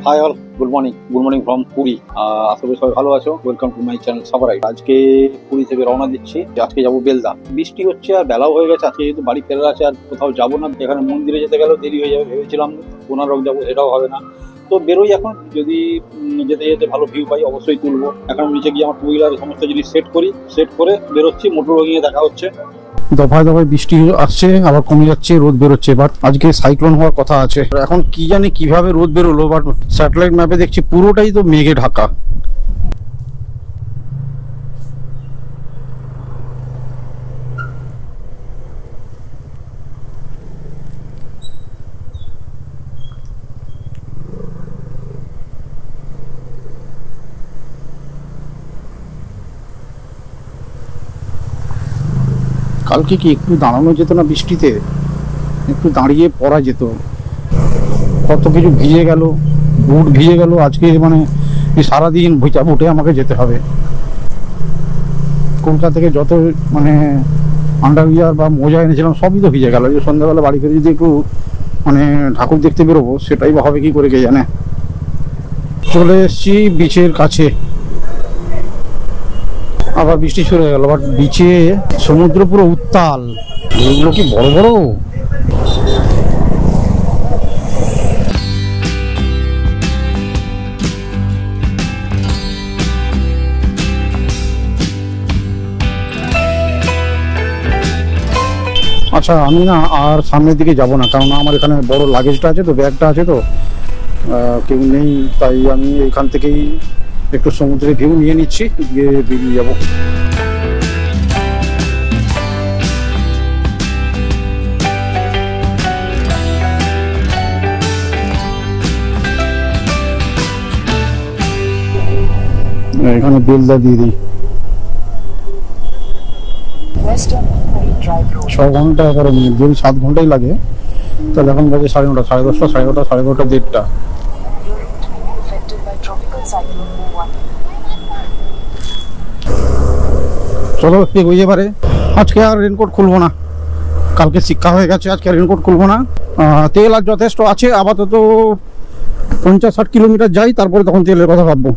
High all, good morning from Puri. আশা করি সবাই ভালো আছো। Welcome to my channel Savarai. আজকে পুরী থেকে রওনা দিচ্ছি। আজকে যাবো বেলদা। বৃষ্টি হচ্ছে আর বেলাও হয়ে গেছে। আজকে যেহেতু বাড়ি ফেরার আছে, আর কোথাও যাবো না। এখানে মন্দিরে যেতে গেলেও দেরি হয়ে যাবে। ভেবেছিলাম কোনারক যাবো, সেটাও হবে না। তো বেরোই এখন। যদি যেতে যেতে ভালো ভিউ পাই অবশ্যই তুলবো। এখন নিচে গিয়ে আমার টু হুইলার সমস্ত জিনিস সেট করে বেরোচ্ছি। মোটর ভেঙে দেখা হচ্ছে। দফায় দফায় বৃষ্টি আসছে, আবার কমে যাচ্ছে, রোদ বেরোচ্ছে। বাট আজকে সাইক্লোন হওয়ার কথা আছে। এখন কি জানি কিভাবে রোদ বেরোলো, বাট স্যাটেলাইট ম্যাপে দেখছি পুরোটাই তো মেঘে ঢাকা। কালকে কি একটু দাঁড়ানো যেত না বৃষ্টিতে? একটু দাঁড়িয়ে পড়া যেত। কত কিছু ভিজে গেল, বুট ভিজে গেল। আজকে মানে সারাদিন ভুচা বুটে আমাকে যেতে হবে। কলকাতা থেকে যত মানে আন্ডারউইয়ার বা মোজা এনেছিলাম সবই তো ভিজে গেল। যে সন্ধ্যাবেলা বাড়ি ফিরে যদি একটু মানে ঠাকুর দেখতে বেরোবো, সেটাই বা হবে কি করে কে জানে। চলে এসছি বিচের কাছে। আবার বৃষ্টি শুরু হয়ে গেল। বাট বিচে সমুদ্র পুরো উত্তাল। এগুলো কি বড় বড়? আচ্ছা, আমি না আর সামনের দিকে যাব না, কারণ আমার এখানে বড় লাগেজটা আছে, তো ব্যাগটা আছে, তো কেউ নেই। তাই আমি এখান থেকেই একটু সমুদ্রের ভিউ নিয়ে নিচ্ছি, দিয়ে বেরিয়ে যাবো। এখানে বেলদা দিয়ে দিই। 6 ঘন্টা 11 মিনিট। যদি 7 ঘন্টাই লাগে তাহলে এখন বাজে 9:30, 10:30, 11:30, 11:30, 1:30। চলো এগোই এবারে। আজকে আর রেনকোট খুলবো না, কালকে শিক্ষা হয়ে গেছে। আজকে আর রেনকোট খুলবো না। তেল আর যথেষ্ট আছে। আপাতত 50-60 কিলোমিটার যাই, তারপরে তখন তেলের কথা ভাববো।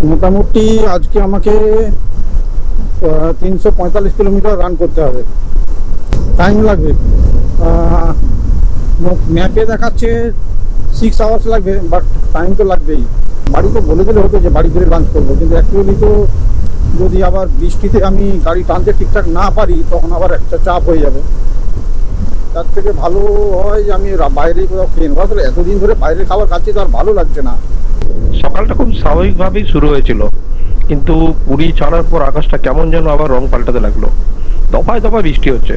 মোটামুটি আজকে আমাকে 345 কিলোমিটার রান করতে হবে। টাইম লাগবে। ম্যাপে দেখাচ্ছে 6 আওয়ার্স লাগবে, বাট টাইম তো লাগবেই। বাড়িতে বলে দিলে হতো যে বাড়ি ফিরে লাঞ্চ করবো, কিন্তু অ্যাকচুয়ালি তো যদি আবার বৃষ্টিতে আমি গাড়ি টানতে ঠিকঠাক না পারি, তখন আবার একটা চাপ হয়ে যাবে। তার থেকে ভালো হয় যে আমি বাইরে কোথাও খেয়ে নেবো। আসলে এতদিন ধরে বাইরে খাবার খাচ্ছি, তো আর ভালো লাগছে না। সকালটা খুব স্বাভাবিকভাবেই শুরু হয়েছিল, কিন্তু পুরী ছাড়ার পর আকাশটা কেমন যেন আবার রং পাল্টাতে লাগলো। দফায় দফায় বৃষ্টি হচ্ছে,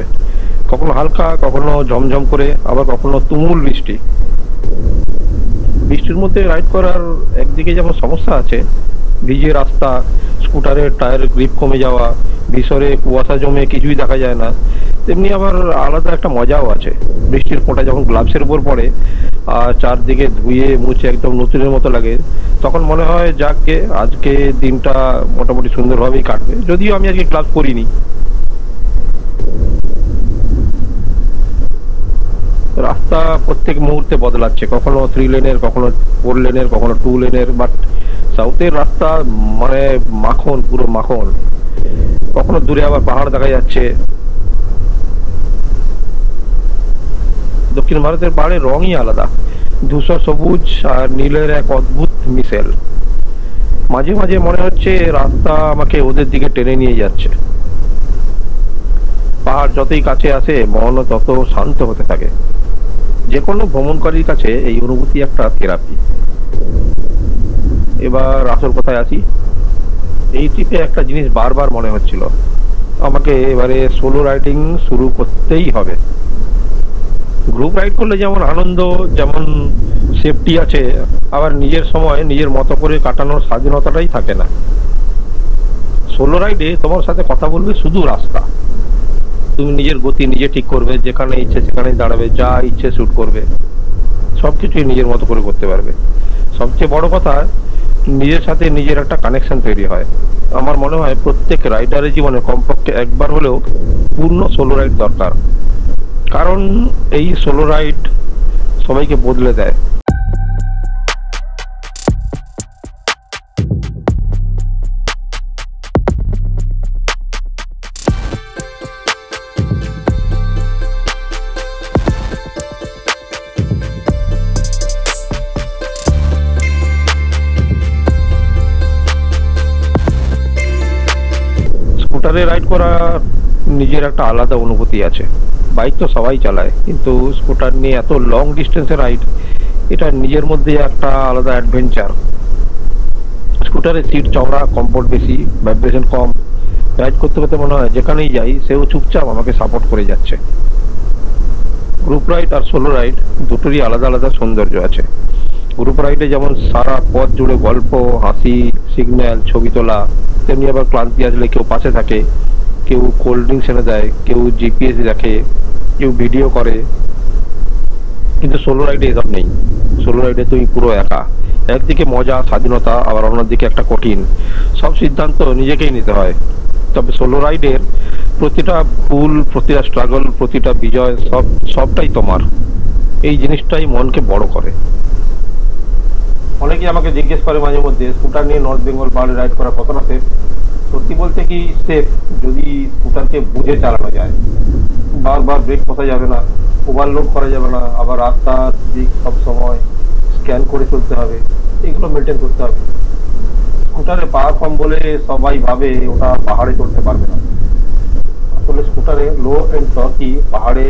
কখনো হালকা, কখনো ঝমঝম করে, আবার কখনো তুমুল বৃষ্টি। বৃষ্টির মধ্যে রাইড করার একদিকে যেমন সমস্যা আছে, ভিজে রাস্তা, স্কুটারের টায়ারের গ্রিপ কমে যাওয়া, ভিতরে কুয়াশা জমে কিছুই দেখা যায় না, তেমনি আবার আলাদা একটা মজাও আছে। বৃষ্টির ফোঁটা যখন গ্লাভসের উপর পড়ে আর চারদিকে ধুয়ে মুছে একদম নতুনের মতো লাগে, তখন মনে হয় যাকে আজকে দিনটা মোটামুটি সুন্দরভাবেই কাটবে। যদিও আমি আজকে গ্লাভস পরিনি। রাস্তা প্রত্যেক মুহূর্তে বদলাচ্ছে, কখনো 3 লেনের, কখনো 4 লেনের, কখনো 2 লেনের। বাট সাউথের রাস্তা মানে মাখন, পুরো মাখন। কখনো দূরে আবার পাহাড় দেখা যাচ্ছে। দক্ষিণ ভারতের পাহাড়ের রঙই আলাদা, ধূসর সবুজ আর নীলের এক অদ্ভুত মিশেল। মাঝে মাঝে মনে হচ্ছে রাস্তা আমাকে ওদের দিকে টেনে নিয়ে যাচ্ছে। পাহাড় যতই কাছে আসে, মনও তত শান্ত হতে থাকে। যে কোনো ভ্রমণকারীর কাছে এই অনুভূতি একটা থেরাপি। এবার আসল কথায় আসি। এই ট্রিপে একটা জিনিস বারবার মনে হচ্ছিল, আমাকে এবারে সোলো রাইডিং শুরু করতেই হবে। গ্রুপ রাইড করলে যেমন আনন্দ, যেমন সেফটি আছে, আবার নিজের সময় নিজের মতো করে কাটানোর স্বাধীনতাটাই থাকে না। সোলো রাইডে তোমার সাথে কথা বলবে শুধু রাস্তা। তুমি নিজের গতি নিজে ঠিক করবে, যেখানে ইচ্ছে সেখানে দাঁড়াবে, যা ইচ্ছে শুট করবে, সবকিছুই নিজের মতো করে করতে পারবে। সবচেয়ে বড় কথা, নিজের সাথে নিজের একটা কানেকশন তৈরি হয়। আমার মনে হয় প্রত্যেক রাইডারের জীবনে কমপক্ষে একবার হলেও পূর্ণ সোলো রাইড দরকার। কারণ এই সোলো রাইড সবাইকে বদলে দেয়। স্কুটারে রাইড করা নিজের একটা আলাদা অনুভূতি আছে। বাইক তো সবাই চালায়, কিন্তু স্কুটার নিয়ে এত লং ডিস্টেন্সে রাইড, এটা নিজের মধ্যে একটা আলাদা অ্যাডভেঞ্চার। স্কুটারের সিট চওড়া, কমফোর্ট বেশি, ভাইব্রেশন কম। রাইড করতে করতে মনে হয় যেখানেই যাই সেও চুপচাপ আমাকে সাপোর্ট করে যাচ্ছে। গ্রুপ রাইড আর সোলো রাইড দুটোরই আলাদা আলাদা সৌন্দর্য আছে। গ্রুপ রাইডে যেমন সারা পথ জুড়ে গল্প, হাসি, সিগন্যাল, ছবি তোলা, তেমনি আবার ক্লান্তি আসলে কেউ পাশে থাকে, কেউ কোল্ড ড্রিঙ্কস এনে দেয়, কেউ জিপিএস দেখে, কেউ ভিডিও করে। কিন্তু সোলো রাইডে এসব নেই। সোলো রাইডে তুমি পুরো একা। একদিকে মজা, স্বাধীনতা, আবার অন্যদিকে একটা কঠিন। সব সিদ্ধান্ত নিজেকেই নিতে হয়। তবে সোলো রাইডের প্রতিটা ভুল, প্রতিটা স্ট্রাগল, প্রতিটা বিজয় সবটাই তোমার। এই জিনিসটাই মনকে বড় করে। অনেকেই আমাকে জিজ্ঞেস করে মাঝে মধ্যে, স্কুটার নিয়ে নর্থ বেঙ্গল পাহাড়ে রাইড করা কতটা সেফ। সত্যি বলতে কি সেফ, যদি স্কুটারকে বুঝে চালানো যায়। বারবার ব্রেক কষা যাবে না, ওভারলোড করা যাবে না, আবার রাস্তার দিক সবসময় স্ক্যান করে চলতে হবে, এগুলো মেনটেন করতে হবে। স্কুটারে পাওয়ার কম বলে সবাই ভাবে ওটা পাহাড়ে চলতে পারবে না। আসলে স্কুটারে লো এন্ড টর্কই পাহাড়ে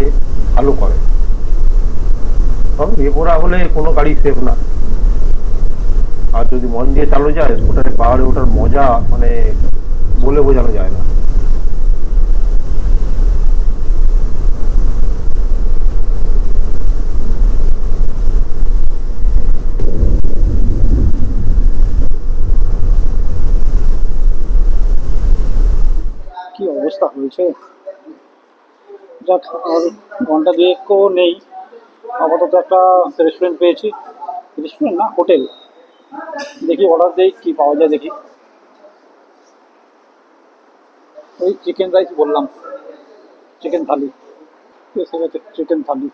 ভালো করে। তবে বেপরা হলে কোনো গাড়ি সেফ না। আর যদি মন দিয়ে চালানো যায়, স্কুটারে পাহাড়ে ওঠার মজা মানে বলে বোঝানো যায় না। কি অবস্থা হয়েছে! যাক, আর ঘন্টা দুয়েকও নেই। আপাতত একটা রেস্টুরেন্ট পেয়েছি, রেস্টুরেন্ট না, হোটেল। দেখি অর্ডার দেই, কি পাওয়া যায় দেখি। ওই চিকেন রাইস বললাম, চিকেন থালি এসে গেছে। চিকেন থালি,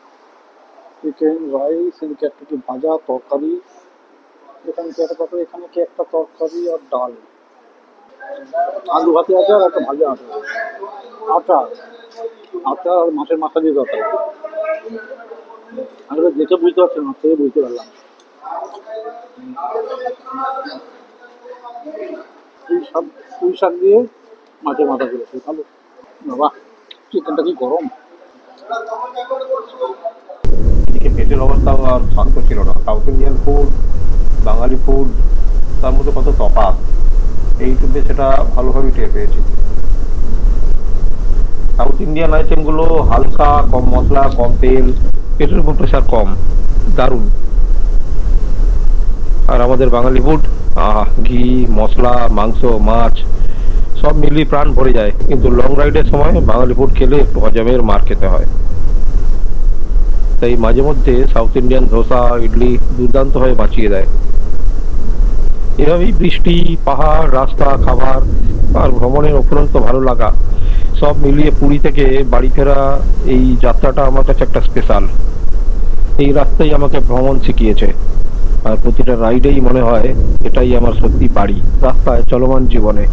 চিকেন রাইস, এদিকে একটা কি ভাজা তরকারি, এখানে কি একটা তরকারি, এখানে কি একটা তরকারি আর ডাল, আলু ভাতে আছে আর একটা ভাজা আছে, আচার, আচার আর মাছের মাথা দিয়ে তরকারি। আসলে দেখে বুঝতে পারছি না, থেকে বুঝতে পারলাম। পুঁই শাক দিয়ে মাছের মাথা করেছে, ভালো। বাবা, চিকেনটা কি গরম! এদিকে পেটের অবস্থাও আর শান্ত ছিল না। সাউথ ইন্ডিয়ান ফুড, বাঙালি ফুড, তার মধ্যে কত তফাৎ, এইটুকু সেটা ভালোভাবেই টের পেয়েছি। সাউথ ইন্ডিয়ান আইটেমগুলো হালকা, কম মশলা, কম তেল, পেটের উপর প্রেশার কম, দারুণ। আর আমাদের বাঙালি ফুড, ঘি, মশলা, মাংস, মাছ সব মিলিয়ে প্রাণ ভরে যায়। কিন্তু লং রাইডের সময় বাঙালি ফুড খেলে একটু হজমের মার খেতে হয়। তাই মাঝে মধ্যে সাউথ ইন্ডিয়ান ধোসা, ইডলি দুর্দান্ত হয়ে বাঁচিয়ে দেয়। এভাবেই বৃষ্টি, পাহাড়, রাস্তা, খাবার আর ভ্রমণের অফুরন্ত ভালো লাগা সব মিলিয়ে পুরী থেকে বাড়ি ফেরা এই যাত্রাটা আমার কাছে একটা স্পেশাল। এই রাস্তাই আমাকে ভ্রমণ শিখিয়েছে, আর প্রতিটা রাইডেই মনে হয় এটাই আমার সত্যি বাড়ি। রাস্তায় চলমান জীবনে।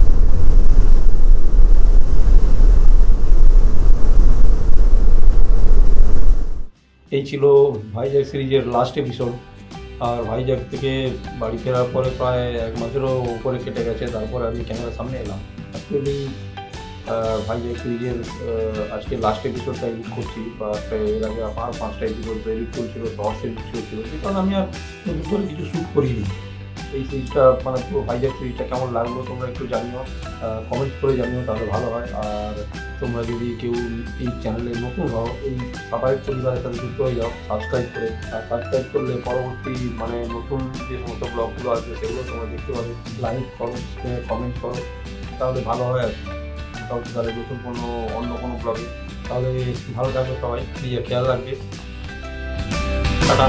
এই ছিল ভাইজ্যাগ সিরিজের লাস্ট এপিসোড। আর ভাইজ্যাগ থেকে বাড়ি ফেরার পরে প্রায় 1 মাসেরও উপরে কেটে গেছে, তারপরে আমি ক্যামেরার সামনে এলাম। অ্যাকচুয়ালি ভাইজ্যাগ সিরিজের আজকে লাস্ট এপিসোডটা এডিট করছি, বা এর আগে আমার 5টা এপিসোড এডিট করছিল, শর্টস এডিট করছিল, সেই কারণে আমি আর নতুন করে কিছু শ্যুট করিনি। এই সিরিজটা মানে পুরো ভাইজ্যাগ সিরিজটা কেমন লাগলো তোমরা একটু জানিও, কমেন্ট করে জানিও, তাহলে ভালো হয়। আর তোমরা যদি কেউ এই চ্যানেলে নতুন হও, এই সাফারি পরিবারের সাথে যুক্ত হয়ে যাও সাবস্ক্রাইব করে। আর সাবস্ক্রাইব করলে পরবর্তী মানে নতুন যে সমস্ত ব্লগগুলো আসবে সেগুলো তোমরা দেখতে পাবে। লাইক করো, কমেন্ট করো, তাহলে ভালো হয়। আর তাহলে নতুন অন্য কোনো ব্লগে, তাহলে ভালো থাকবে সবাই, নিজের খেয়াল রাখবে। টাটা।